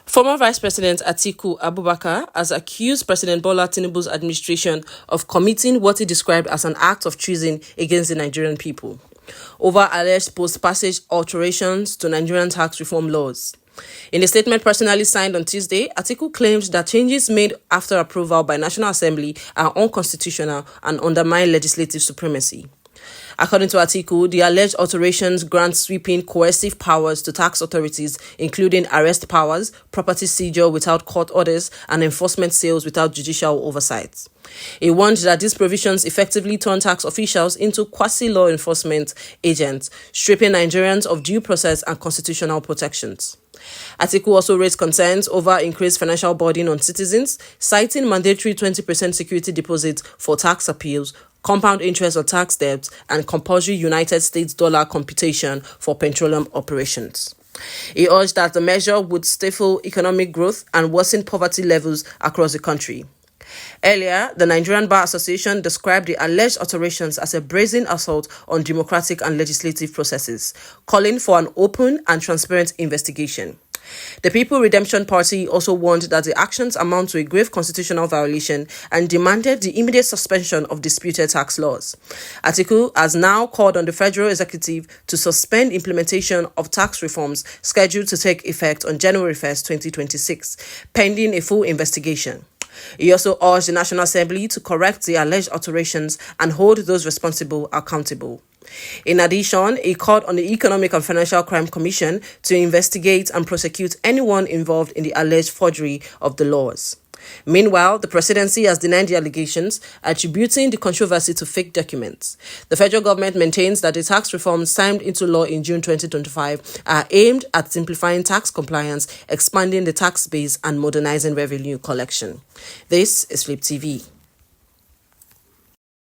Former Vice President Atiku Abubakar has accused President Bola Tinubu's administration of committing what he described as an act of treason against the Nigerian people over alleged post-passage alterations to Nigerian tax reform laws. In a statement personally signed on Tuesday, Atiku claimed that changes made after approval by National Assembly are unconstitutional and undermine legislative supremacy. According to Atiku, the alleged alterations grant sweeping coercive powers to tax authorities, including arrest powers, property seizure without court orders, and enforcement sales without judicial oversight. He warned that these provisions effectively turn tax officials into quasi-law enforcement agents, stripping Nigerians of due process and constitutional protections. Atiku also raised concerns over increased financial burden on citizens, citing mandatory 20% security deposits for tax appeals, compound interest on tax debts, and compulsory United States dollar computation for petroleum operations. He urged that the measure would stifle economic growth and worsen poverty levels across the country. Earlier, the Nigerian Bar Association described the alleged alterations as a brazen assault on democratic and legislative processes, calling for an open and transparent investigation. The People Redemption Party also warned that the actions amount to a grave constitutional violation and demanded the immediate suspension of disputed tax laws. Atiku has now called on the federal executive to suspend implementation of tax reforms scheduled to take effect on January 1st, 2026, pending a full investigation. He also urged the National Assembly to correct the alleged alterations and hold those responsible accountable. In addition, he called on the Economic and Financial Crime Commission to investigate and prosecute anyone involved in the alleged forgery of the laws. Meanwhile, the presidency has denied the allegations, attributing the controversy to fake documents. The federal government maintains that the tax reforms signed into law in June 2025 are aimed at simplifying tax compliance, expanding the tax base, and modernizing revenue collection. This is Flip TV.